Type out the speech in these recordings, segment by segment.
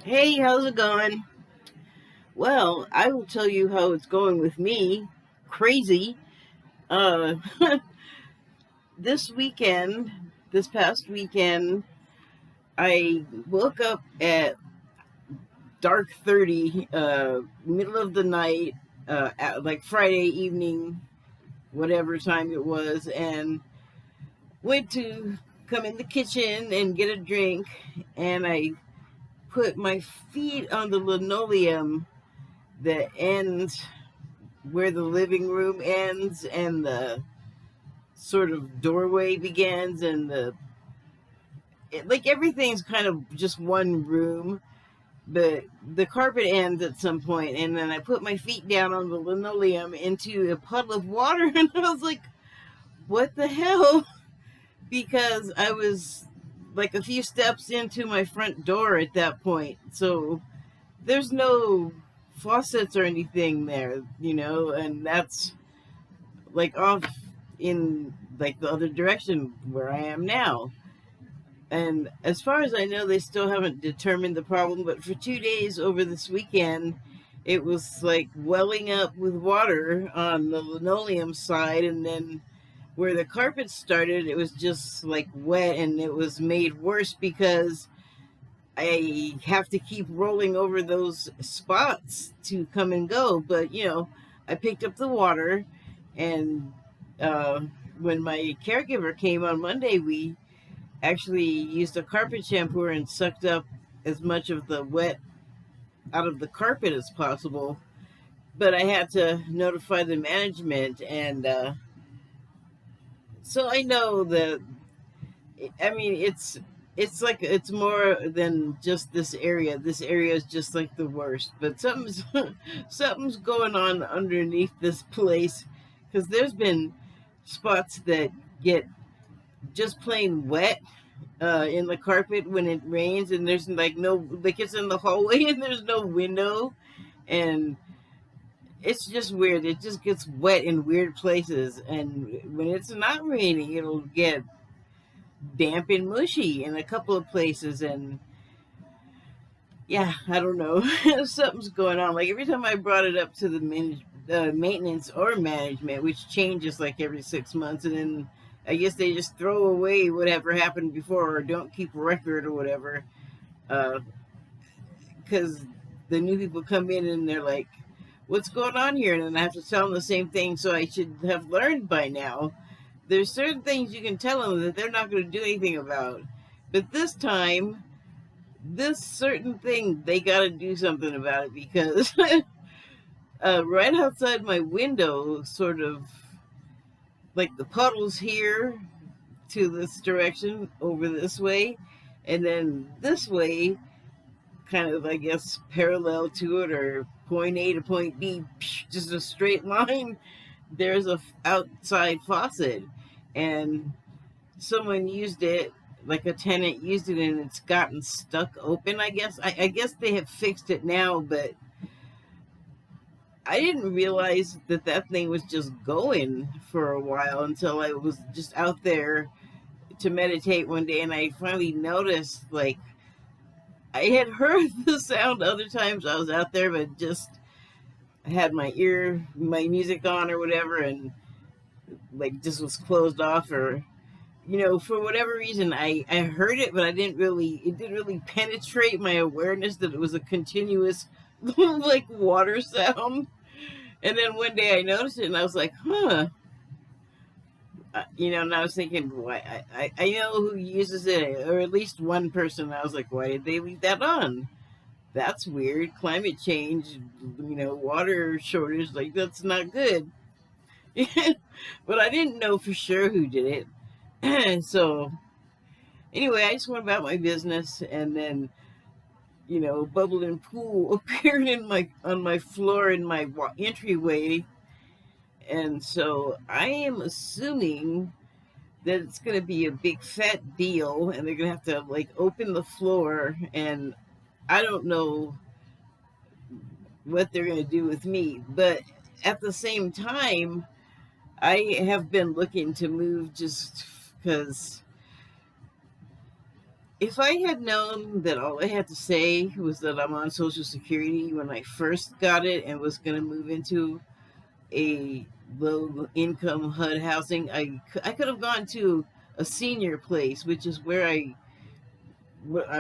Hey, how's it going? Well, I will tell you how it's going with me. Crazy. Uh, this past weekend, I woke up at dark 30, middle of the night, at like Friday evening, whatever time it was, and went to come in the kitchen and get a drink, and I put my feet on the linoleum that ends where the living room ends and the sort of doorway begins, and like everything's kind of just one room, but the carpet ends at some point, and then I put my feet down on the linoleum into a puddle of water and I was like, what the hell? Because I was like a few steps into my front door at that point, so there's no faucets or anything there, and that's like off in like the other direction where I am now. And as far as I know, they still haven't determined the problem, but for 2 days over this weekend, it was like welling up with water on the linoleum side, and then where the carpet started, it was just like wet, and it was made worse because I have to keep rolling over those spots to come and go. But I picked up the water, and uh, when my caregiver came on Monday, we actually used a carpet shampooer and sucked up as much of the wet out of the carpet as possible. But I had to notify the management, and so I know that. I mean, it's like it's more than just this area. This area is just like the worst. But something's something's going on underneath this place, because there's been spots that get just plain wet in the carpet when it rains, and there's like no, like it's in the hallway and there's no window, and it's just weird. It just gets wet in weird places, and when it's not raining, it'll get damp and mushy in a couple of places. And yeah, I don't know. Something's going on. Like every time I brought it up to the maintenance or management, which changes like every 6 months, and then I guess they just throw away whatever happened before or don't keep record or whatever. Because the new people come in and they're like, what's going on here? And then I have to tell them the same thing. So I should have learned by now. There's certain things you can tell them that they're not going to do anything about. But this time, this certain thing, they got to do something about it, because right outside my window, sort of like the puddles here to this direction over this way, and then this way, kind of, I guess, parallel to it, or point A to point B, just a straight line. There's a outside faucet, and someone used it, like a tenant used it, and it's gotten stuck open. I guess they have fixed it now, but I didn't realize that that thing was just going for a while until I was just out there to meditate one day, and I finally noticed, like, I had heard the sound other times I was out there, but just I had my music on or whatever, and like just was closed off, or for whatever reason, I heard it, but it didn't really penetrate my awareness that it was a continuous like water sound. And then one day I noticed it, and I was like, huh. And I was thinking, why? I know who uses it, or at least one person. I was like, why did they leave that on? That's weird. Climate change, water shortage, like that's not good. But I didn't know for sure who did it. So anyway, I just went about my business, and then bubble and pool appeared in my on my floor in my entryway, and so I am assuming that it's going to be a big fat deal, and they're going to have to like open the floor, and I don't know what they're going to do with me, but at the same time, I have been looking to move just because if I had known that all I had to say was that I'm on Social Security when I first got it and was going to move into a low income HUD housing, I could have gone to a senior place, which is where I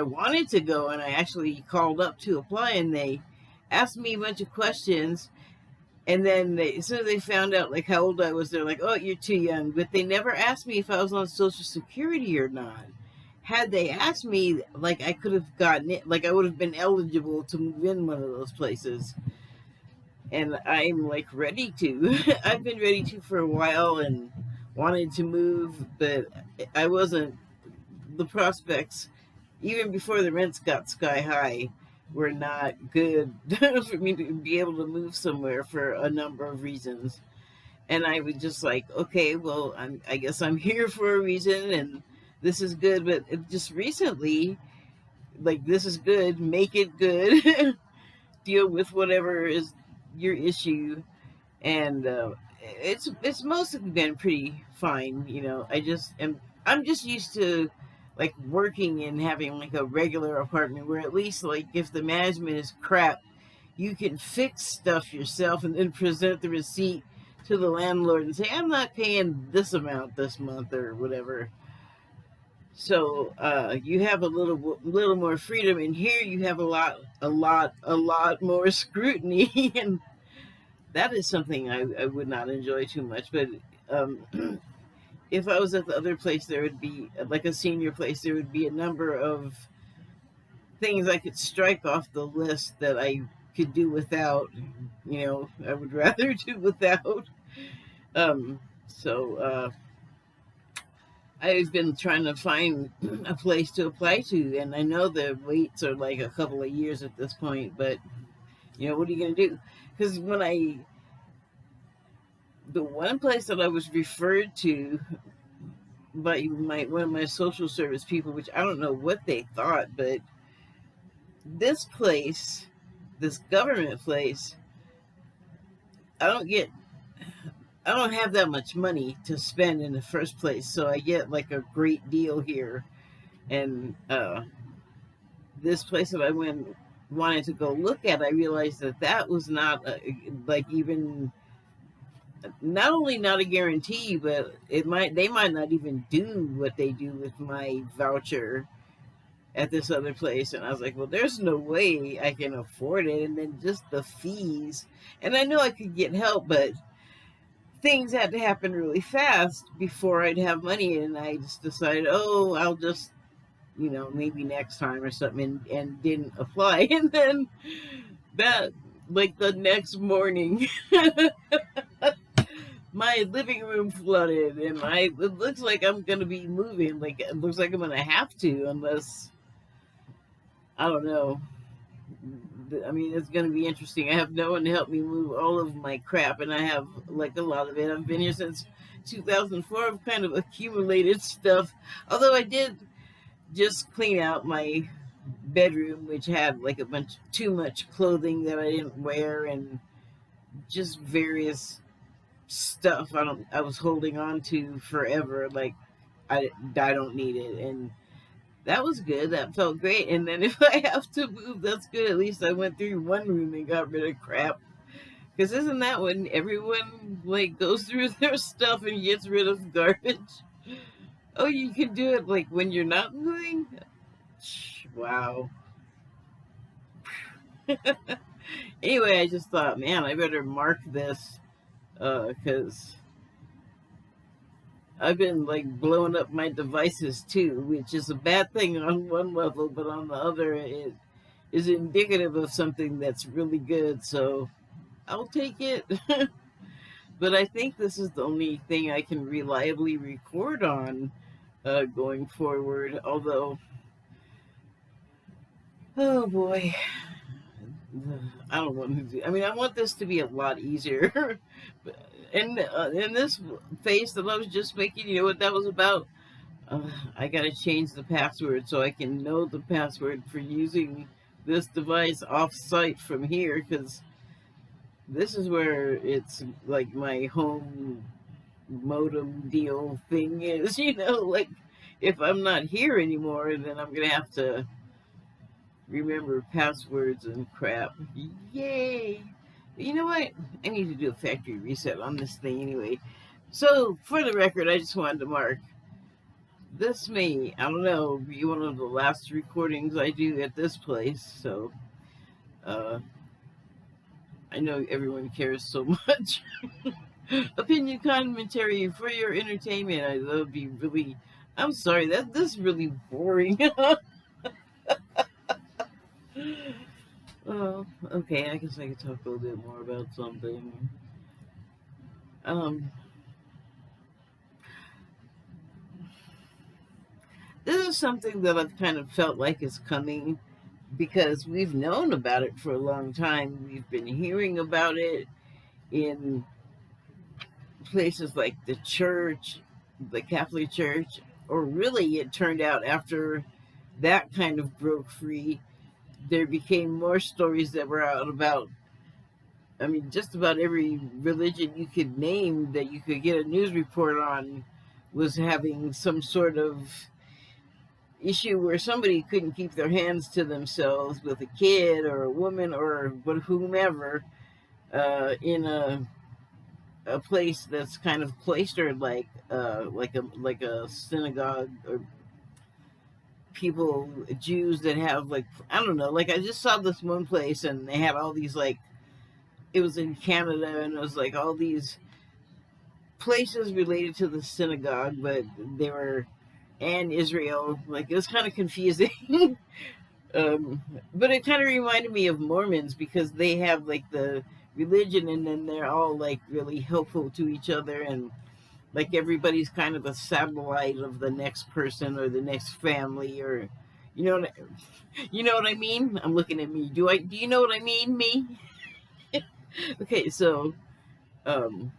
wanted to go. And I actually called up to apply, and they asked me a bunch of questions. And then as soon as they found out like how old I was, they're like, "Oh, you're too young." But they never asked me if I was on Social Security or not. Had they asked me, like I could have gotten it, like I would have been eligible to move in one of those places. And I'm like ready to. I've been ready to for a while and wanted to move, but I wasn't. The prospects, even before the rents got sky high, were not good for me to be able to move somewhere for a number of reasons. And I was just like, okay, well, I guess I'm here for a reason, and this is good. But just recently, like, this is good, make it good, deal with whatever is your issue, and it's mostly been pretty fine. I'm just used to like working and having like a regular apartment where at least like if the management is crap, you can fix stuff yourself and then present the receipt to the landlord and say, I'm not paying this amount this month or whatever. So you have a little more freedom. And here you have a lot more scrutiny, and that is something I would not enjoy too much. But um, if I was at the other place, there would be like a senior place. There would be a number of things I could strike off the list that I could do without. I would rather do without. So I've been trying to find a place to apply to, and I know the waits are like a couple of years at this point. But what are you gonna do? Because the one place that I was referred to by one of my social service people, which I don't know what they thought, but this place, this government place, I don't get I don't have that much money to spend in the first place, so I get like a great deal here. And this place that I wanted to go look at, I realized that was not like even not only not a guarantee, but they might not even do what they do with my voucher at this other place. And I was like, well, there's no way I can afford it. And then just the fees. And I know I could get help, but things had to happen really fast before I'd have money. And I just decided, oh, I'll just, maybe next time or something, and didn't apply. And then that, like the next morning, my living room flooded, and it looks like I'm gonna be moving. Like it looks like I'm gonna have to, unless I don't know. I mean, it's gonna be interesting. I have no one to help me move all of my crap, and I have like a lot of it. I've been here since 2004. I've kind of accumulated stuff. Although I did just clean out my bedroom, which had like too much clothing that I didn't wear, and just various stuff I was holding on to forever. Like I don't need it, and that was good. That felt great. And then if I have to move, that's good. At least I went through one room and got rid of crap. Because isn't that when everyone like goes through their stuff and gets rid of garbage? Oh, you can do it like when you're not moving. Wow. Anyway, I just thought, man, I better mark this because I've been like blowing up my devices too, which is a bad thing on one level, but on the other, it is indicative of something that's really good. So I'll take it. But I think this is the only thing I can reliably record on going forward. Although, oh boy, I don't want to do. I mean, I want this to be a lot easier. And in this face that I was just making, you know what that was about? I gotta change the password so I can know the password for using this device off site from here, because this is where it's like my home modem deal thing is, like if I'm not here anymore, then I'm gonna have to remember passwords and crap. Yay! You know what? I need to do a factory reset on this thing anyway. So, for the record, I just wanted to mark this may, I don't know, be one of the last recordings I do at this place. So, uh, I know everyone cares so much. Opinion commentary for your entertainment. That would be really. I'm sorry, this is really boring. Oh, okay. I guess I could talk a little bit more about something. Um, this is something that I've kind of felt like is coming because we've known about it for a long time. We've been hearing about it in places like the church, the Catholic Church, or really, it turned out after that kind of broke free, there became more stories that were out about. I mean, just about every religion you could name that you could get a news report on was having some sort of issue where somebody couldn't keep their hands to themselves with a kid or a woman or whomever in a place that's kind of cloistered like a synagogue or people Jews that have like I don't know, like I just saw this one place and they had all these like it was in Canada and it was like all these places related to the synagogue, but they were and Israel. Like it was kind of confusing. um, but it kind of reminded me of Mormons because they have like the religion and then they're all like really helpful to each other and like everybody's kind of a satellite of the next person or the next family or you know what, you know what I mean? I'm looking at me. Do you know what I mean? Me? Okay, so um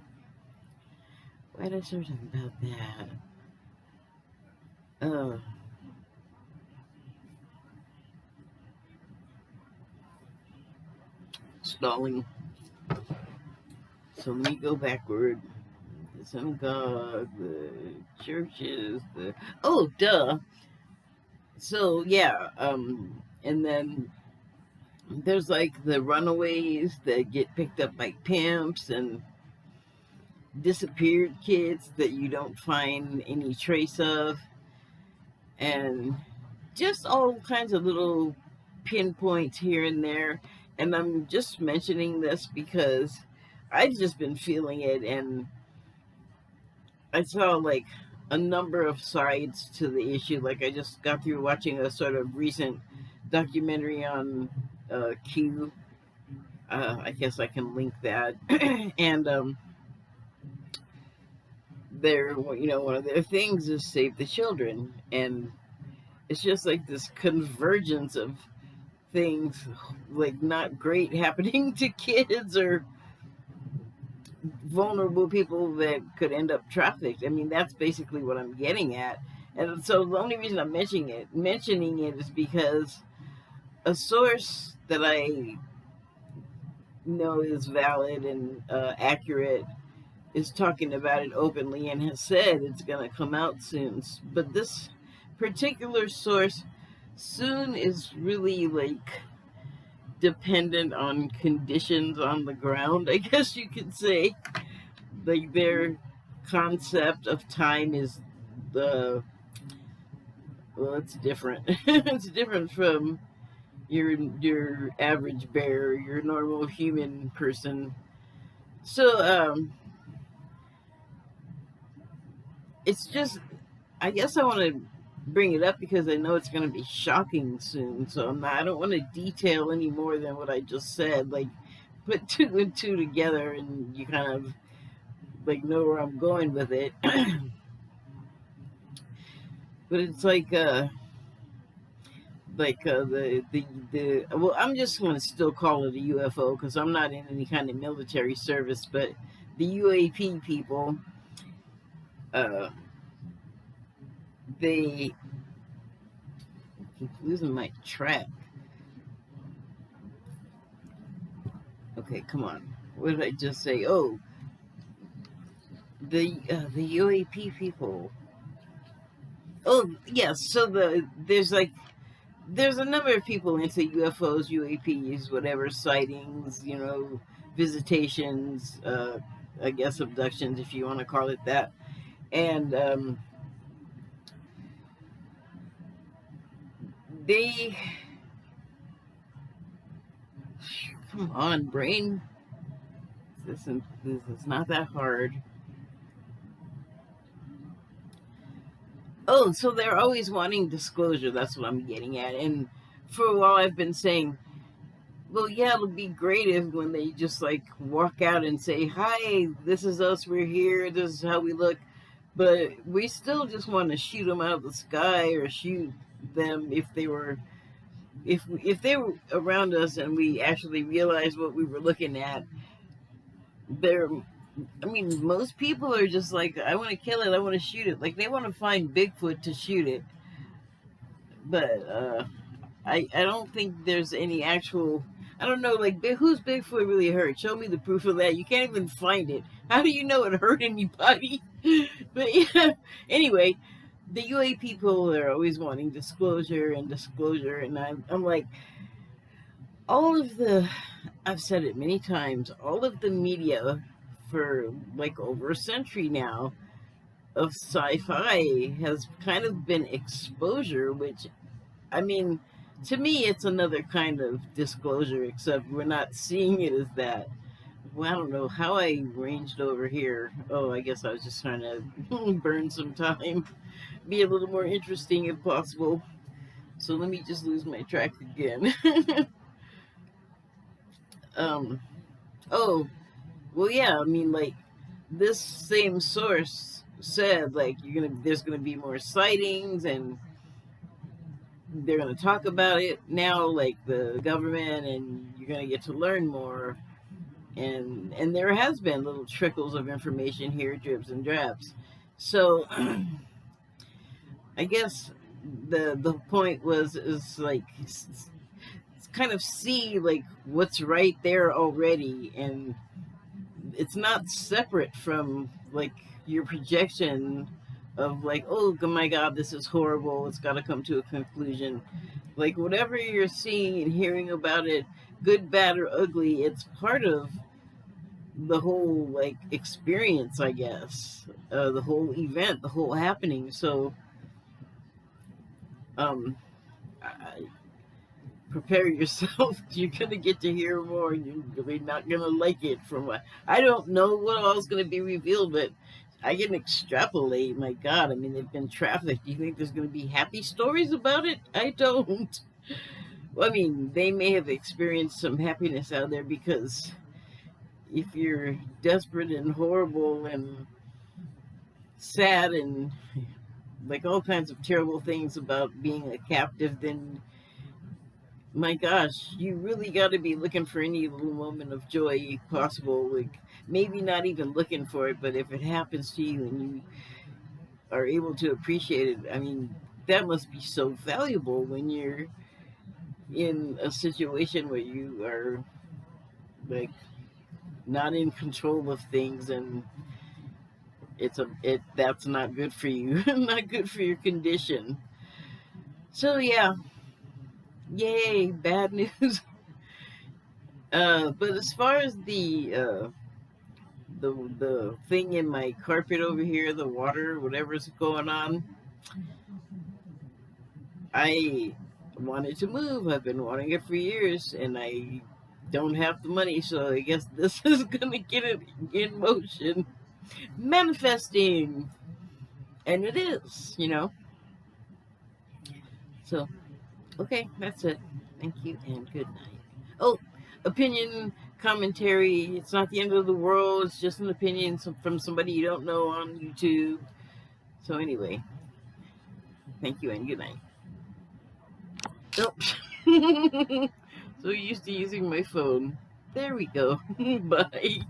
why did I start talking about that? Stalling. So let me go backward. The synagogue, the churches, the oh duh. So yeah, and then there's like the runaways that get picked up by pimps and disappeared kids that you don't find any trace of, and just all kinds of little pinpoints here and there. And I'm just mentioning this because I've just been feeling it, and I saw like a number of sides to the issue. Like I just got through watching a sort of recent documentary on Q. I guess I can link that, and their one of their things is save the children, and it's just like this convergence of things like not great happening to kids or vulnerable people that could end up trafficked. I mean, that's basically what I'm getting at. And so the only reason I'm mentioning it is because a source that I know is valid and accurate is talking about it openly and has said it's going to come out soon. But this particular source soon is really like dependent on conditions on the ground, I guess you could say. Like their concept of time is the well, it's different. It's different from your average bear, your normal human person. So it's just I guess I want to bring it up because I know it's going to be shocking soon. So I don't want to detail any more than what I just said. Like put two and two together, and you kind of like know where I'm going with it. But it's the well, I'm just going to still call it a UFO because I'm not in any kind of military service. But the UAP people, uh, they keep losing my track. Okay, come on. What did I just say? Oh, the UAP people. Oh yes, so there's a number of people into UFOs, UAPs, whatever sightings, visitations, I guess abductions, if you want to call it that. And they, come on, brain, this is not that hard. Oh, so they're always wanting disclosure. That's what I'm getting at. And for a while, I've been saying, well, yeah, it'll be great if when they just like walk out and say, "Hi, this is us. We're here. This is how we look." But we still just want to shoot them out of the sky or shoot them if they were around us and we actually realized what we were looking at. They're I mean, most people are just like, I want to kill it, I want to shoot it. Like they want to find Bigfoot to shoot it, but I don't think there's any actual. I don't know, like who's Bigfoot really hurt? Show me the proof of that. You can't even find it. How do you know it hurt anybody? But yeah, anyway, the UA people are always wanting disclosure and disclosure, and I'm like, all of the, I've said it many times, all of the media for like over a century now of sci-fi has kind of been exposure, which, I mean, to me, it's another kind of disclosure, except we're not seeing it as that. Well, I don't know how I ranged over here. Oh, I guess I was just trying to burn some time, be a little more interesting if possible. So let me just lose my track again. um, oh, well, yeah, I mean, like, this same source said, like, there's gonna be more sightings and they're going to talk about it now, like the government, and you're going to get to learn more. And there has been little trickles of information here, dribs and drabs. So I guess the point was is like kind of see like what's right there already, and it's not separate from like your projection of like, oh my god, this is horrible, it's got to come to a conclusion. Like whatever you're seeing and hearing about it, good, bad, or ugly, it's part of the whole like experience, I guess, the whole event, the whole happening. So um I, prepare yourself. You're gonna get to hear more, and you're really not gonna like it. From what I don't know what all is gonna be revealed, but I can extrapolate. My God, I mean, they've been trafficked. Do you think there's gonna be happy stories about it? I don't. Well, I mean, they may have experienced some happiness out there, because if you're desperate and horrible and sad and like all kinds of terrible things about being a captive, then my gosh, you really got to be looking for any little moment of joy possible. Like maybe not even looking for it, but if it happens to you and you are able to appreciate it, I mean, that must be so valuable when you're in a situation where you are like not in control of things, and that's not good for you, not good for your condition. So yeah, yay, bad news. But as far as the thing in my carpet over here, the water, whatever's going on, I wanted to move. I've been wanting it for years, and I don't have the money, so I guess this is gonna get it in motion, manifesting, and it is. So okay, that's it. Thank you and good night. Oh, opinion, commentary. It's not the end of the world. It's just an opinion from somebody you don't know on YouTube. So anyway, thank you and good night. Oh. So used to using my phone. There we go. Bye.